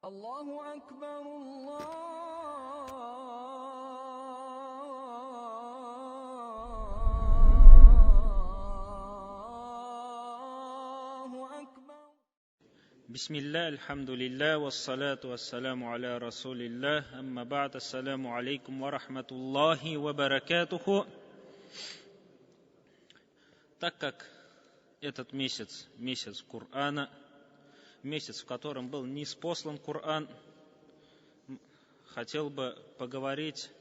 الله أكبر الله أكبر. بسم الله الحمد لله والصلاة والسلام على رسول الله أما بعد السلام عليكم ورحمة الله وبركاته. Так как этот месяц Корана, месяц, в котором был ниспослан Коран, хотел бы поговорить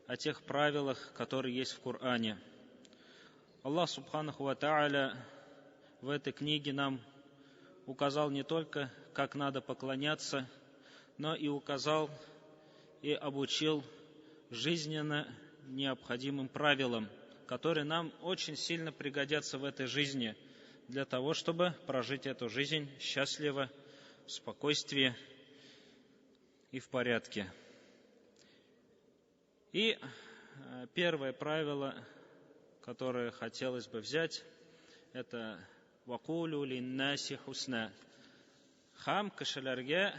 о тех правилах, которые есть в Коране. Аллах Субханаху ва Тааля в этой книге нам указал не только, как надо поклоняться, но и указал и обучил жизненно необходимым правилам, которые нам очень сильно пригодятся в этой жизни, для того, чтобы прожить эту жизнь счастливо, в спокойствии и в порядке. И первое правило, которое хотелось бы взять, это «Вакулю линнаси хусна». Хам кешелерге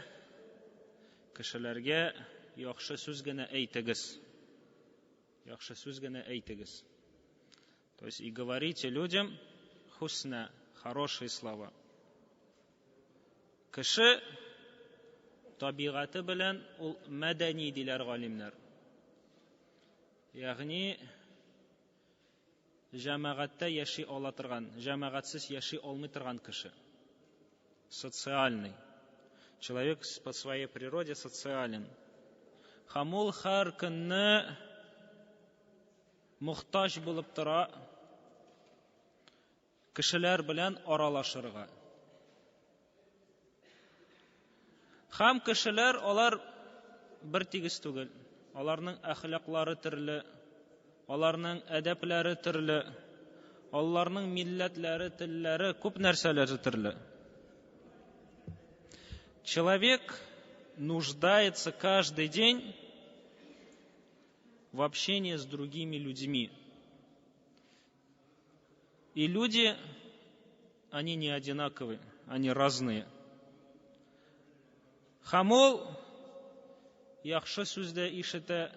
яхшы сүз генә әйтегез. Яхшы сүз генә әйтегез. То есть и говорите людям хусна, хорошие слова. Кеше табигаты белән ул мәдәни диләр галимнәр. Ягъни җәмәгатьтә яши ала торган, җәмәгатьсез яши алмый торган кеше. Социальный. Человек по своей природе социален. Хамул һәр көнне мохтаҗ булып тора кешеләр белән аралашырга. Һәм кешеләр, алар бер тигез түгел. Аларның әхлаклары төрле, аларның әдәпләре төрле, аларның милләтләре, телләре, күп нәрсәләре төрле. Человек нуждается каждый день в общении с другими людьми. И люди, они не одинаковые, они разные. Хамул яхшы сүздә ишетә,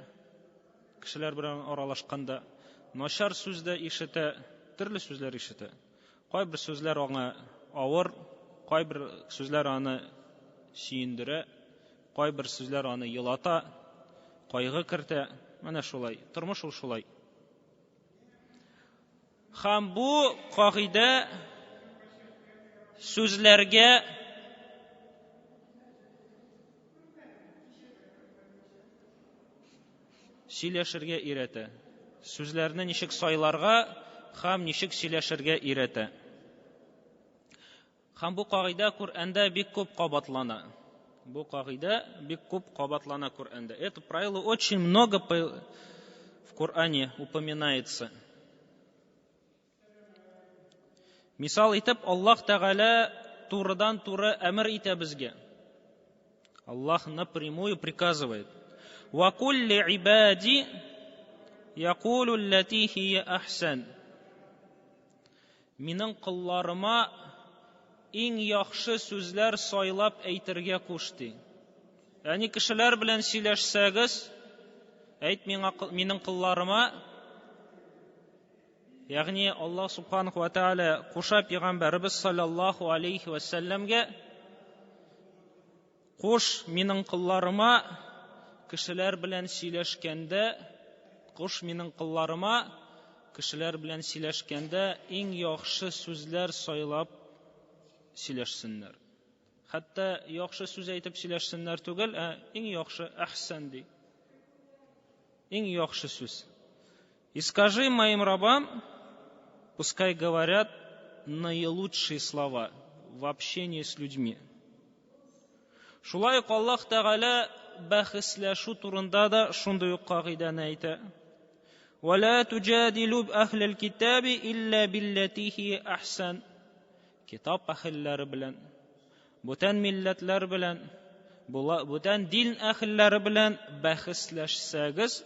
кешеләр белән аралашканда, начар сүздә ишетә, төрле сүзләр ишетә. Кайбер сүзләр аңа авыр, кайбер сүзләр аны сөендерә, кайбер сүзләр аны елата, кайгы кертә. Менә шулай, тормыш ул шулай. Һәм бу кагыйдә сүзләргә сөйләшергә өйрәтә. Сүзләрне ничек сайларга һәм ничек сөйләшергә өйрәтә. Һәм бу кагыйдә Коръәндә бик күп кабатлана. Бу кагыйдә бик күп кабатлана Коръәндә. Это правило очень много в Коръәне упоминается. Мисал итеп, Аллаһ Тәгалә турыдан-туры әмер итә безгә. Аллаһ напрямую приказывает: «Ва кулли ибади якулу аллати хия ахсан». Минең кулларыма иң яхшы сүзләр сайлап әйтергә кушты. Ягъни кешеләр белән сөйләшсәгез, әйт минең кулларыма. Ягъни Аллаһ Субханаху ва Тааля куша пәйгамбәрбез саллаллаху алейхи ва сәлләмгә: «Куш минең кулларыма кешеләр белән сөйләшкәндә, куш минең кулларыма кешеләр белән сөйләшкәндә иң яхшы сүзләр сайлап сөйләшсеннәр». Хәтта яхшы сүз әйтеп сөйләшсеннәр түгел, иң яхшы ахсан ди. Иң яхшы сүз. «И скажи моим рабам, пускай говорят наилучшие слова в общении с людьми». Шулай ук Аллаһ Тәгалә бәхисләшү турында да шундый ук кагыйдәне әйтә. «Вала туджадилу ахлал китаби илля биллати хия ахсан». Китап әһелләре белән, бүтән милләтләр белән, бүтән дин әһелләре белән бәхисләшсәгез,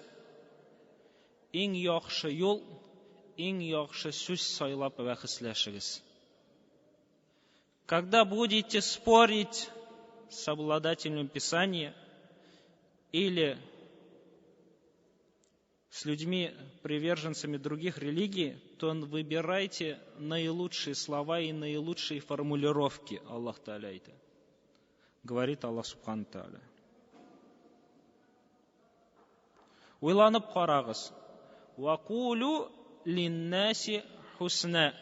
иң яхшы юл, иң яхшы сүз сайлап бәхисләшегез. Когда будете спорить с обладателем Писания или с людьми, приверженцами других религий, то выбирайте наилучшие слова и наилучшие формулировки. Аллах Тааля это говорит, Аллах Субхану Тааля. Уйланып карагыз. Вакулу линнаси хусна.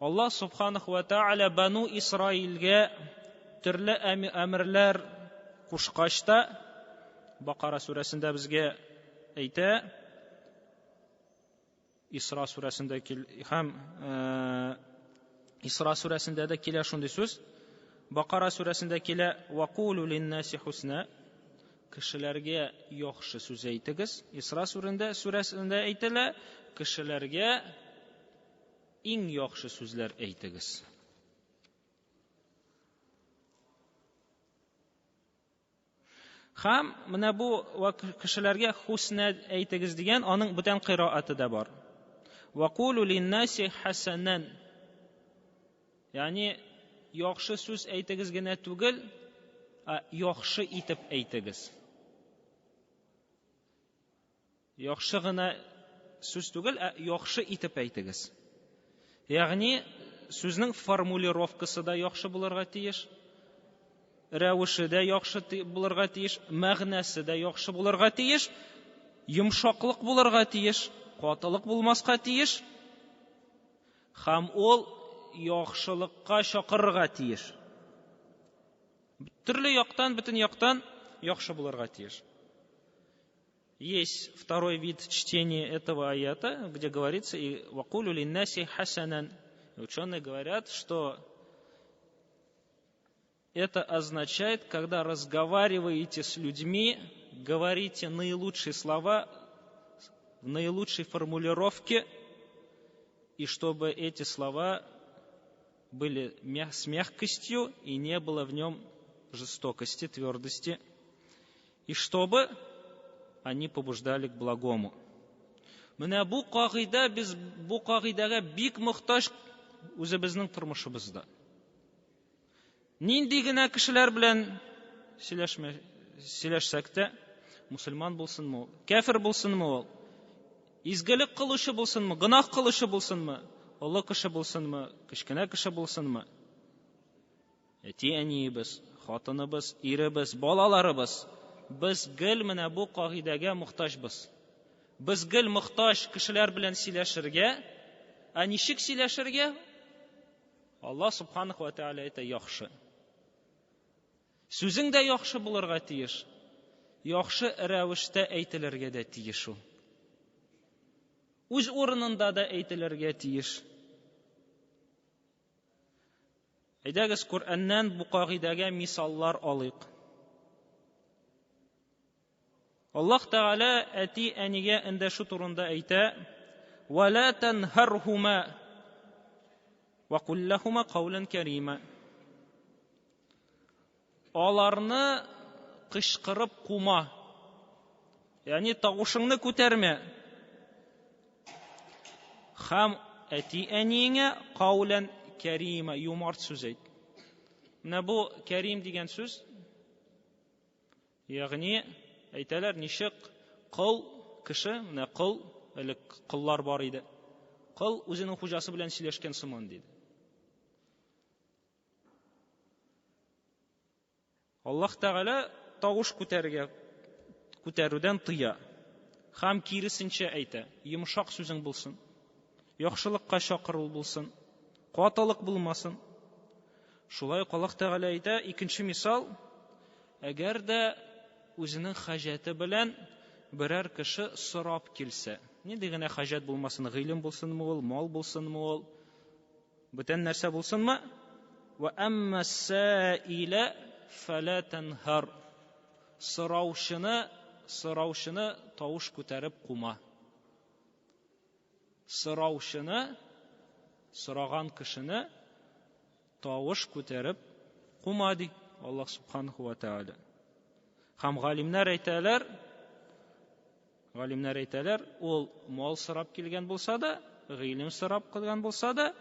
Аллах Субханаху ва Тааля Бану Исраилгә төрле әмерләр кушкачта, Бакара сүрәсендә безгә әйтә, Исра сүрәсендә һәм Исра сүрәсендә дә килә шундый сүз. Бакара сүрәсендә килә: "Вакулу линнаси хусна", кешеләргә яхшы сүз әйтегез. Исра сүрәсендә әйтелә: кешеләргә иң яхшы сүзләр әйтегез. Һәм менә бу кешеләргә хусна әйтегез дигән аның бүтән кырааты да бар. Вакулу линнаси хасанан. Ягъни яхшы сүз әйтегез генә түгел, яхшы итеп әйтегез. Яхшы гына сүз түгел, яхшы итеп әйтегез. Ягъни сүзнең формулировкасы да яхшы булырга тиеш, рәвеше дә яхшы булырга тиеш, мәгънәсе дә яхшы булырга тиеш, йомшаклык булырга тиеш, катылык булмаска тиеш, һәм ул яхшылыкка чакырырга тиеш. Төрле яктан, бөтен яктан яхшы булырга тиеш. Есть второй вид чтения этого аята, где говорится: "И вакулу линнаси хасанан". Ученые говорят, что это означает, когда разговариваете с людьми, говорите наилучшие слова, в наилучшей формулировке, и чтобы эти слова были с мягкостью и не было в нем жестокости, твердости, и чтобы они побуждали к благому. Менә бу кагыйда, без бу кагыйдага бик мохтаҗ үзебезнең тормышыбызда. Нинди генә кешеләр белән сөйләшсәк тә, мусульман булсынмы, кафир булсынмы ул, изгелек кылучы булсынмы, гынах кылучы булсынмы, олы кеше булсынмы, кечкенә кеше булсынмы, әти-әниебез, хатыныбыз, иребез, балаларыбыз, без гел менә бу кагыйдәгә мохтаҗбыз. Без гел мохтаҗ кешеләр белән сөйләшергә, ничек сөйләшергә? Аллах Субханаху ва Тааля әйтә: яхшы. Сүзең дә яхшы булырга тиеш. Яхшы рәвештә әйтелергә дә тиеш ул. Үз урынында да әйтелергә тиеш. Әйдәгез, Коръәннән бу кагыйдәгә мисаллар алыйк. Аллаһ Тааля әти-әнигә эндәшү турында әйтә: "Ва ла танһарһума ва кул лаһума каулан карима". Аларны кычкырып кума. Ягъни тавышыңны күтәрмә. Һәм әти-әниеңә каулан карима, юмарт сүз әйт. Менә бу карим дигән сүз, ягъни әйтәләр, ничек кыл кеше, менә кыл, элек кыллар бар иде. Кыл үзенең хуҗасы белән сөйләшкән сыман диде. Аллаһ Тааля тавыш күтәрүдән тыя. Һәм киресенчә әйтә: йомшак сүзең булсын, яхшылыкка чакыру булсын, катылык булмасын. Шулай ук Аллаһ Тааля әйтә, икенче мисал: әгәр дә үзенең хаҗәте белән берәр кеше сорап килсә, нинди генә хаҗәт булмасын, гыйлем булсынмы ул, мал булсынмы ул, бүтән нәрсә булсынмы, ва амма саила фала танхар. Сораучыны тавыш күтәреп кума. Сораучыны, сораган кешене тавыш күтәреп кума ди Аллаһ Субханаху ва Тааля. Һәм галимнәр әйтәләр, ул мал сорап килгән булса да, гыйлем сорап килгән булса да,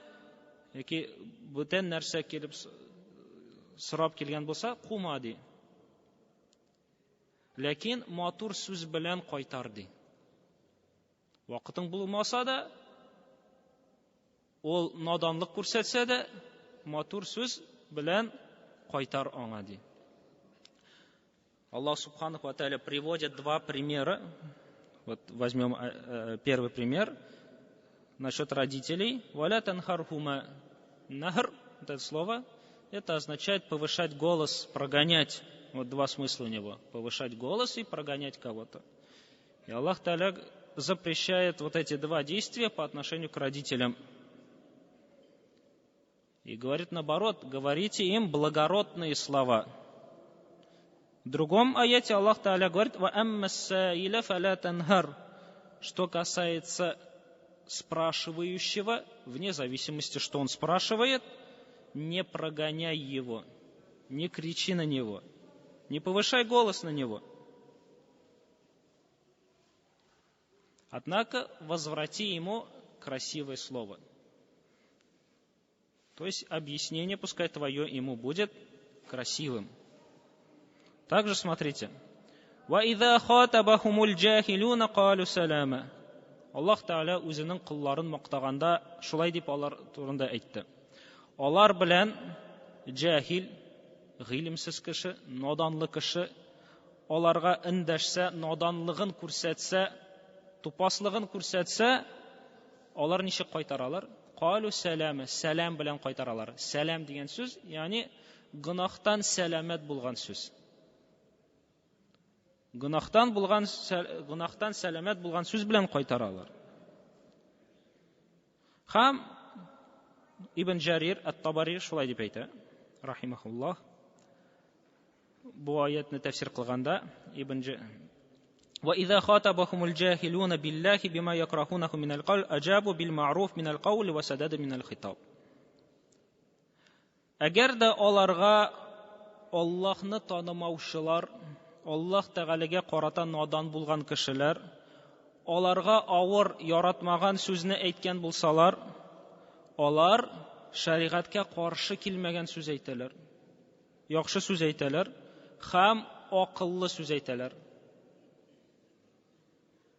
яки бүтән нәрсә килеп сұрап келген болса, қума де. Ләкин матур сөз белән кайтар ди. Вакытың булмаса да, ол наданлык күрсәтсә дә, матур сөз белән кайтар аңа ди. Аллах Субханаху ва Тааля приводит два примера. Вот возьмем первый пример насчет родителей. «Валя танхархума». «Нахр» — это слово, это означает повышать голос, прогонять. Вот два смысла у него. Повышать голос и прогонять кого-то. И Аллах Тааля запрещает вот эти два действия по отношению к родителям. И говорит наоборот, говорите им благородные слова. В другом аяте Аллах Тааля говорит, «Ва аммассаиля фаля танхар». Что касается спрашивающего, вне зависимости, что он спрашивает, не прогоняй его, не кричи на него, не повышай голос на него. Однако возврати ему красивое слово. То есть объяснение, пускай твое ему будет красивым. Также смотрите. وَإِذَا خَاطَبَهُمُ الْجَاهِلُونَ قَالُوا سَلَامًا. Аллах Тааля үзенең кулларын мактаганда шулай дип алар турында әйтте. Алар белән җахил, гыйлемсез кеше, наданлы кеше аларга эндәшсә, наданлыгын күрсәтсә, тупаслыгын күрсәтсә, алар ничек кайтаралар? Калу сәлама, сәлам белән кайтаралар. Сәлам дигән сүз, ягъни гынахтан сәламәт булган сүз. Гынахтан сәламәт булган сүз белән кайтаралар. Хам Ибн Джарир ат-Табари шулай дип әйтә, рахимахуллаһ. Бу аятны тәфсир кылганда Ибн وَإِذَا خَاطَبَهُمُ الْجَاهِلُونَ بِاللَّهِ بِمَا يَكْرَهُونَهُ مِنَ الْقَوْلِ أَجَابُوا بِالْمَعْرُوفِ مِنَ الْقَوْلِ وَسَدَدُوا مِنَ الْخِطَابِ. Әгәр дә аларга Аллаһны танымаучылар, Аллаһ Тәгаләгә карата надан булган кешеләр, аларга авыр, яратмаган сүзне әйткән булсалар, алар шәригатькә каршы килмәгән сүз әйтәләр, яхшы сүз әйтәләр һәм акыллы сүз әйтәләр.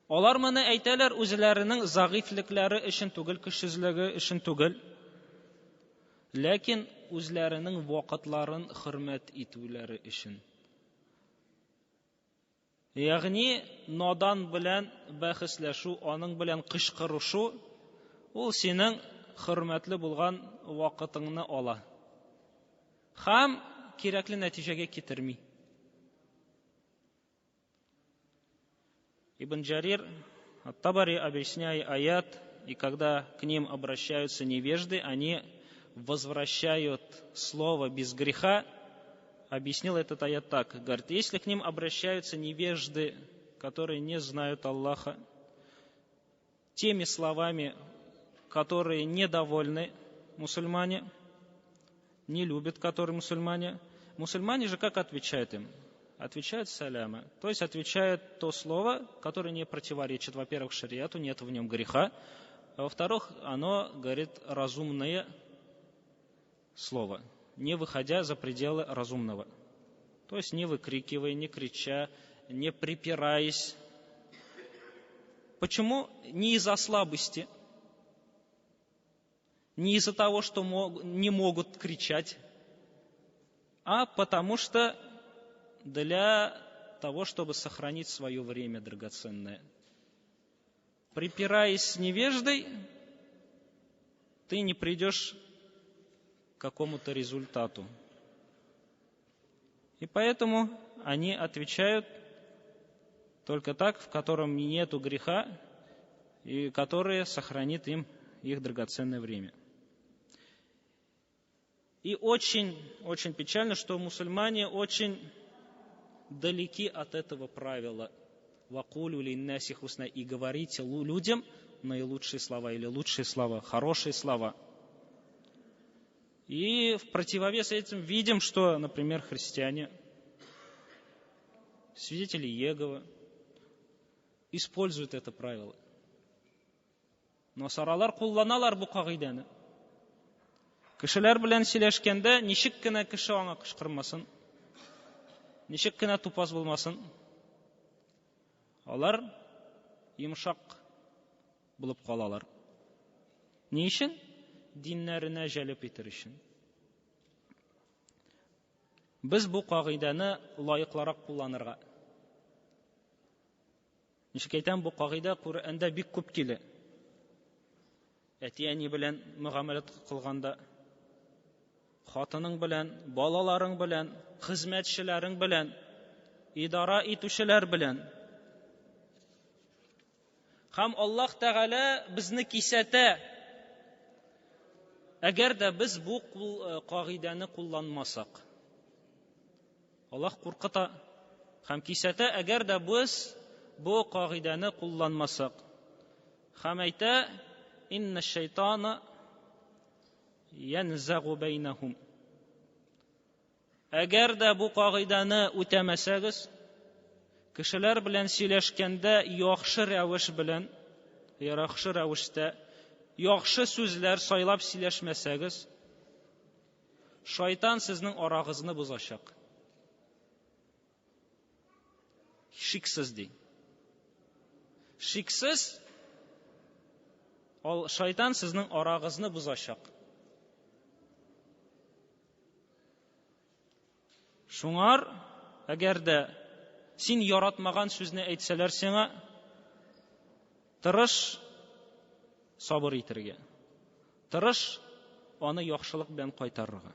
Алар моны әйтәләр үзләренең загыйфлекләре өчен түгел, көчсезлеге өчен түгел, ләкин үзләренең вакытларын хөрмәт итүләре өчен. Ягъни надан белән бәхисләшү, аның белән кычкырышу, ул синең хөрмәтле булган вакытыңны ала. Һәм кирәкле нәтиҗәгә китерми. Ибн Джарир ат-Табари, объясняя аят, и когда к ним обращаются невежды, они возвращают слово без греха, объяснил этот аят так. Говорит, если к ним обращаются невежды, которые не знают Аллаха, теми словами, которые недовольны мусульмане, не любят, которые мусульмане, мусульмане же как отвечают им? Отвечают саляма, то есть отвечают то слово, которое не противоречит, во-первых, шариату, нет в нем греха, а во-вторых, оно говорит разумное слово, не выходя за пределы разумного. То есть не выкрикивая, не крича, не припираясь. Почему? Не из-за слабости, не из-за того, что не могут кричать, а потому что для того, чтобы сохранить свое время драгоценное. Припираясь с невеждой, ты не придешь к какому-то результату. И поэтому они отвечают только так, в котором нету греха, и который сохранит им их драгоценное время. И очень, очень печально, что мусульмане очень далеки от этого правила. «Вакулю линнаси хусна» и говорите людям наилучшие слова или лучшие слова, хорошие слова. И в противовес этим видим, что, например, христиане, свидетели Иеговы, используют это правило. Насаралар кулланалар бу кагыйданы. Кешеләр белән сөйләшкәндә ничек кенә кеше аңа кычкырмасын, ничек кенә тупас булмасын, алар йомшак булып калалар. Ни өчен? Диннәренә җәлеп итер өчен. Без бу кагыйдәне лаеклырак кулланырга. Ничек әйтәм, бу кагыйдә Коръәндә бик күп килә. Әти-әни белән мөгамәләт кылганда, хатының белән, балаларың белән, хезмәтчеләрең белән, идара итүчеләр белән. Һәм Аллаһ Тәгалә безне кисәтә. Әгәр дә без бу кагыйдәне кулланмасак. Аллаһ куркыта һәм кисәтә, әгәр дә без бу кагыйдәне кулланмасак. Һәм әйтә: «Инна шайтана янзагу бейнахум». Әгәр дә бу кагыйдәне үтәмәсәгез, кешеләр белән сөйләшкәндә яхшы рәвеш белән, яхшы рәвештә, яхшы сүзләр сайлап сөйләшмәсәгез, шайтан сезнең арагызны бозачак. Шиксез ди. Шиксез, шайтан сезнең арагызны бозачак. Шуңар, әгәр дә син яратмаган сүзне әйтсәләр сиңа, тырыш сабыр итәргә. Тырыш аны яхшылык белән кайтарырга.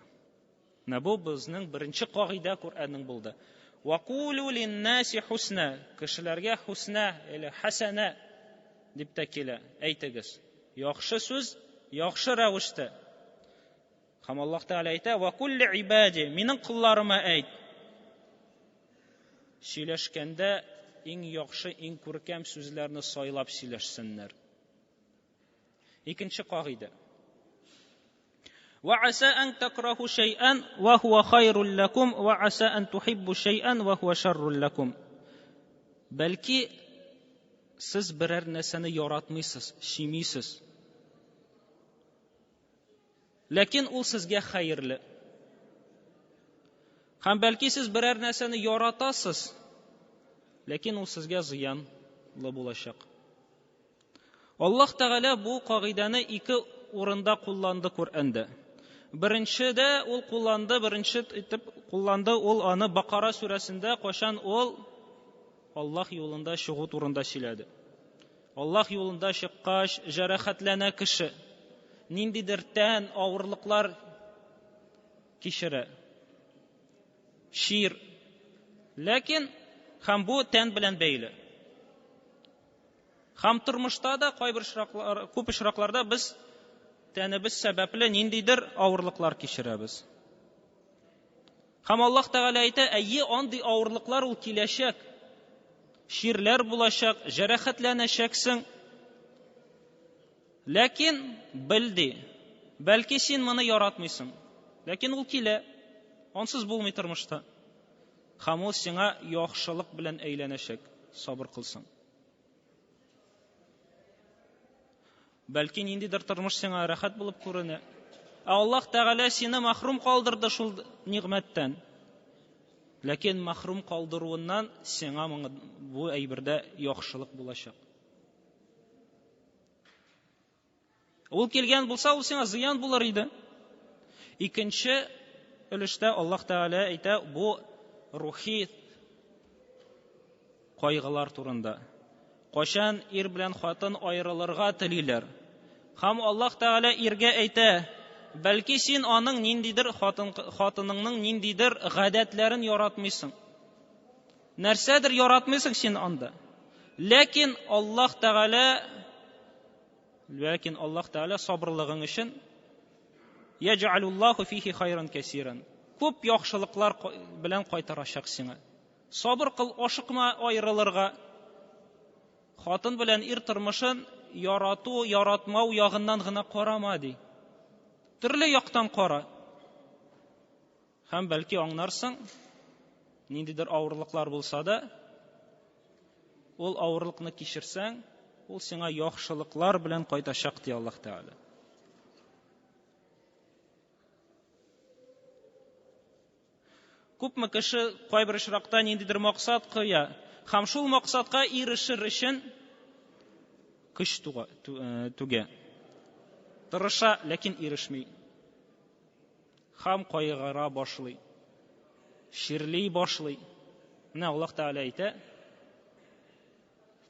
Менә бу безнең беренче кагыйдә Коръәннең булды. Вакулу линнаси хусна. Кешеләргә хусна, или хасана дип тә килә. Әйтегез. Яхшы сүз, яхшы рәвештә. Һәм Аллаһ Тәгалә әйтә: "Вакулли ибади", минең кулларыма әйт. Сөйләшкәндә иң яхшы, иң күркәм сүзләрне сайлап сөйләшсеннәр. Икенче кагыйдә. Ва аса ан такраху шай'ан ва хува хайрун лакум ва аса ан тухиббу шай'ан ва хува шаррун лакум. Бәлки сез берәр нәрсәне яратмыйсыз, сөймисез. Ләкин ул сезгә хәерле. Һәм бәлки сез берәр нәрсәне яратасыз, ләкин ул сезгә зыянлы булачак. Аллаһ Тәгалә бу кагыйдәне ике урында кулланды Коръәндә. Беренчедә ул кулланды, беренче итеп кулланды ул аны Бакара сүрәсендә, кашан ул Аллаһ юлында чыгу турында сөйләде. Аллаһ юлында чыккач, җәрәхәтләнә кеше, ниндидер тән авырлыклар кичерә. Шир. Ләкин һәм бу тән белән бәйле. Һәм тормышта да күп очракларда без тәнебез сәбәпле ниндидер авырлыклар кичерәбез. Һәм Аллаһ Тәгалә әйтә: "Әйе, андый авырлыклар ул киләчәк. Ширләр булачак, җәрәхәтләнәчәксең. Ләкин белди, бәлки син моны яратмыйсың. Ләкин ул килә. Ансыз булмый тормышта. Һәм ул сиңа яхшылык белән әйләнәчәк. Сабыр кылсаң. Бәлки ниндидер тормыш сиңа рәхәт булып күренә. Аллаһ Тәгалә сине мәхрүм калдырды шул нигъмәттән. Ләкин мәхрүм калдыруыннан сиңа бу әйбердә яхшылык булачак. Ул килгән булса, ул сиңа зыян булыр иде." Икенче өлештә Аллаһ Тәгалә әйтә бу рухи кайгылар турында. Кашан ир белән хатын аерылырга телиләр. Һәм Аллаһ Тәгалә иргә әйтә: "Бәлки син аның ниндидер хатыныңның ниндидер гадәтләрен яратмыйсың. Нәрсәдер яратмыйсың син анда. Ләкин Аллаһ Тәгалә сабырлыгың өчен яҗалуллаһу фихи хайран касиран. Күп яхшылыклар белән кайтарачак сиңа. Сабыр кыл, ашыкма аерылырга. Хатын белән ир тормышын ярату, яратмау ягыннан гына карама ди. Төрле яктан кара. Һәм бәлки аңларсың, ниндидер авырлыклар булса да, ул авырлыкны кичерсәң, ул сиңа яхшылыклар белән кайтачак ди Аллаһ Тәгалә." Күпме кеше кайбер очракта ниндидер максат куя, һәм шул максатка ирешер өчен көч түгә. Тырыша, ләкин ирешми. Һәм кайгыра башлый. Ширли башлый. Менә Аллаһ Тәгалә әйтә: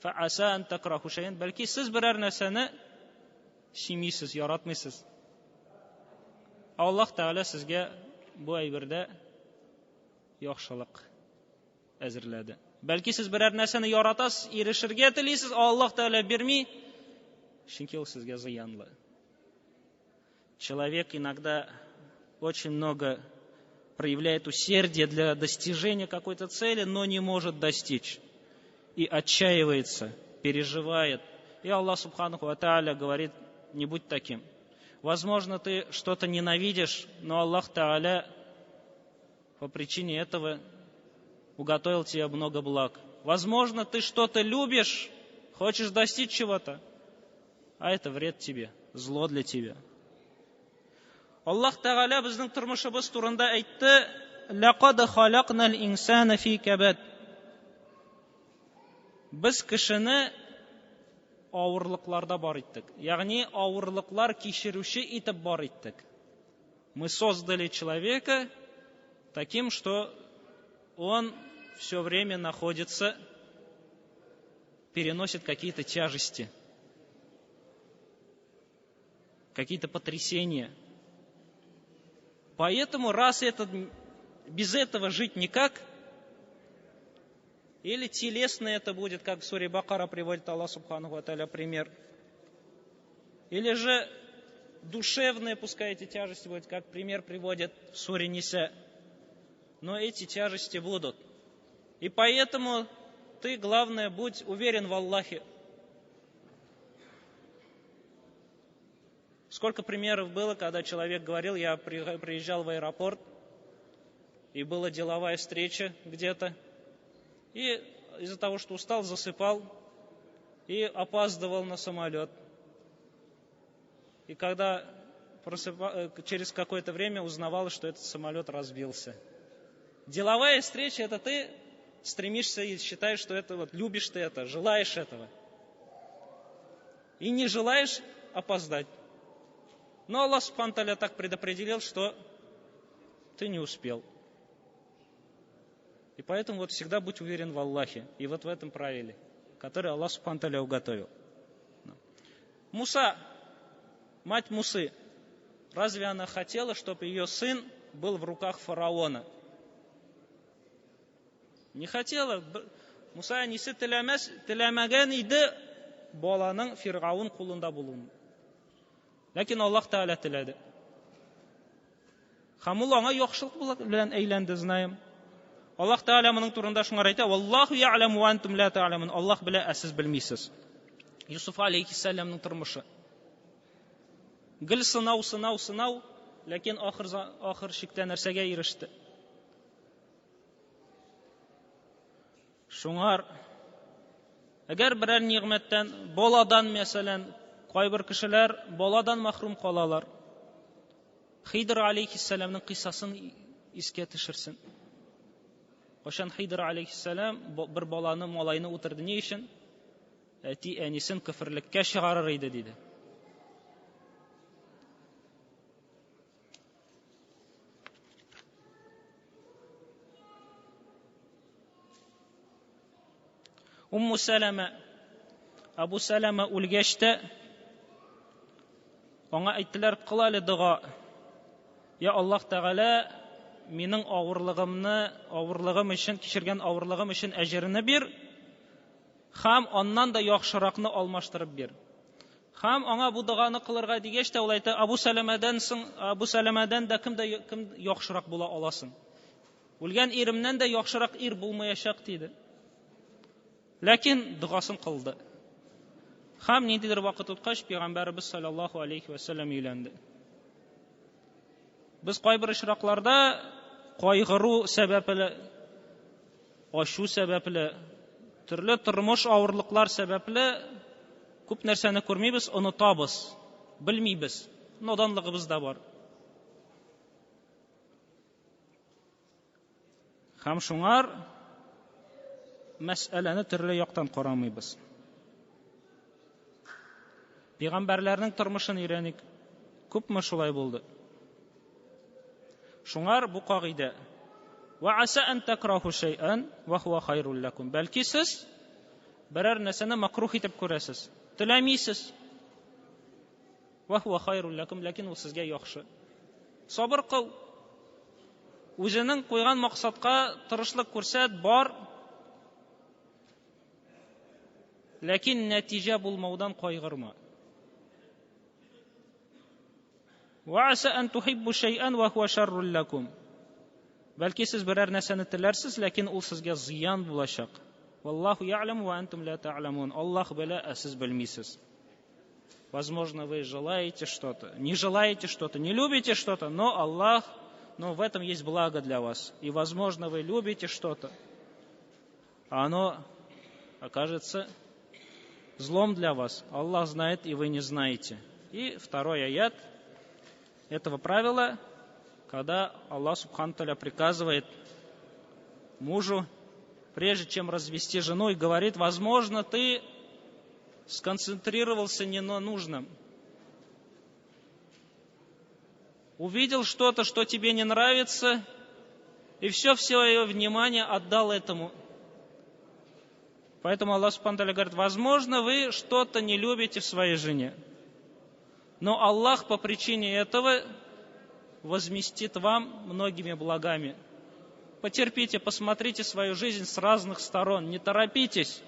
"Фәаса ан такраху шәйән", бәлки сез берәр нәрсәне шимисез, яратмыйсыз. Аллаһ Тәгалә сезгә бу әйбердә яхшылык әзерләде. Бәлки сез берәр нәрсәне яратасыз, ирешергә телисез, Аллаһ Тәгалә бирми, чөнки ул сезгә зыянлы. Человек иногда очень много проявляет усердие для достижения какой-то цели, но не может достичь. И отчаивается, переживает. И Аллах Субханаху ва Тааля говорит: не будь таким. Возможно, ты что-то ненавидишь, но Аллах Тааля по причине этого уготовил тебе много благ. Возможно, ты что-то любишь, хочешь достичь чего-то, а это вред тебе, зло для тебя. Аллаһ Тәгалә безнең тормышыбыз турында әйтте: "Лақад халакнал инсана фи кабад". Без кешене авырлыкларда бар иттек. Ягъни авырлыклар кичерүче итеп бар иттек. Мы создали человека таким, что он все время находится, переносит какие-то тяжести, какие-то потрясения. Поэтому, раз без этого жить никак, или телесное это будет, как в суре Бакара приводит Аллах Субханаху ва Тааля пример, или же душевное, пускай эти тяжести будут, как пример приводит в суре Ниса. Но эти тяжести будут. И поэтому ты, главное, будь уверен в Аллахе. Сколько примеров было, когда человек говорил: я приезжал в аэропорт, и была деловая встреча где-то, и из-за того, что устал, засыпал, и опаздывал на самолет. И когда через какое-то время узнавал, что этот самолет разбился. Деловая встреча — это ты стремишься и считаешь, что это любишь ты это, желаешь этого. И не желаешь опоздать. Но Аллах Субхану ва Тааля так предопределил, что ты не успел. И поэтому всегда будь уверен в Аллахе. И в этом правиле, которое Аллах Субхану ва Тааля уготовил. Муса, мать Мусы, разве она хотела, чтобы ее сын был в руках фараона? Не хотела. Муса әнисе теләмәгән иде баланың Фиргаун кулында булуын. Ләкин Аллаһ Тәгалә теләде. Һәм ул аңа яхшылык белән әйләнде, знаем. Аллаһ Тәгалә моның турында шуңар әйтә: "Валлаху я'ламу ва антум ла та'ламун". Аллаһ белә, ә сез белмисез. Юсуф алейхиссәламның тормышы. Гел сынау, ләкин ахыр чиктә нәрсәгә иреште? Шуңар, әгәр берәр ниғмәттән, баладан, мәсәлән, кайбер кешеләр баладан мәхрүм калалар, Хидр алейхиссәламның кыйссасын искә төшерсен. Кашан Хидр алейхиссәлам бер баланы, малайны утырды ни өчен? Әти әнисен кафирлеккә чыгарыр иде, диде. Умму Сәләмә, Абу Сәләмә үлгәч тә аңа әйттеләр: "Кыл әле дуга. Я Аллаһ Тәгалә минең авырлыгым өчен, кичергән авырлыгым өчен әҗерне бир, һәм аннан да яхшыракны алмаштырып бир." Һәм аңа бу дуганы кылырга дигәч тә ул әйтә: "Абу Сәләмәдән дә кем яхшырак була аласың? Үлгән иремнән дә яхшырак ир булмаячак", диде. Ләкин дугасын кылды. Һәм ниндидер вакыт үткәч Пәйгамбәрбез саллаллаху алейхи ва саллям өйләнде. Без кайбер очракларда кайгыру сәбәпле, ачу сәбәпле, төрле тормыш авырлыклар сәбәпле күп нәрсәне күрмибез, онытабыз, белмибез. Наданлыгыбыз да бар. Һәм шуңар мәсьәләне төрле яктан карамыйбыз. Пәйгамбәрләрнең тормышын өйрәник. Күпме шулай булды? Шуңар бу кагыйдә. Ва аса ан такраху шай'ан ва хува хайрул лакум. Бәлки сез берәр нәрсәне макрух итеп күрәсез. Теләмисез. Ва хува хайрул лакум, ләкин ул сезгә яхшы. Сабыр кыл. Үзенең куйган максатка тырышлык күрсәт, бар. Ләкин нәтиҗә булмаудан кайгырма. Ва аса ан тухиббу шай'ан ва хува шаррул лакум. Бәлки сез берәр нәрсәне теләрсез, ләкин ул сезгә зыян булачак. Валлаху я'ламу ва антум ла та'ламун. Аллаһ белә, а сез белмисез. Возможно, вы желаете что-то, не желаете что-то, не любите что-то, но Аллах, но в этом есть благо для вас. И, возможно, вы любите что-то, а оно окажется злом для вас. Аллах знает, и вы не знаете. И второй аят этого правила, когда Аллах Субхану Тааля приказывает мужу, прежде чем развести жену, и говорит: возможно, ты сконцентрировался не на нужном. Увидел что-то, что тебе не нравится, и все свое внимание отдал этому. Поэтому Аллах Субхану Тааля говорит: возможно, вы что-то не любите в своей жене, но Аллах по причине этого возместит вам многими благами. Потерпите, посмотрите свою жизнь с разных сторон, не торопитесь.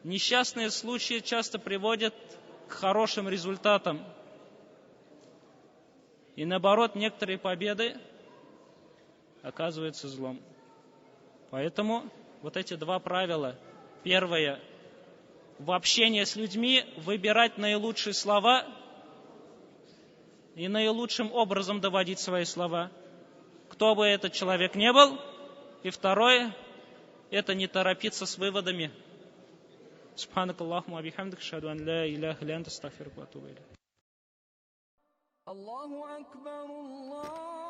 Несчастные случаи часто приводят к хорошим результатам. И наоборот, некоторые победы оказываются злом. Поэтому вот эти два правила. Первое. В общении с людьми выбирать наилучшие слова и наилучшим образом доводить свои слова, кто бы этот человек не был. И второе. Это не торопиться с выводами. Субханакаллахумма ва бихамдик, ашхаду ан ла илляха илля анта, астагфирука ва атубу илейк. الله أكبر الله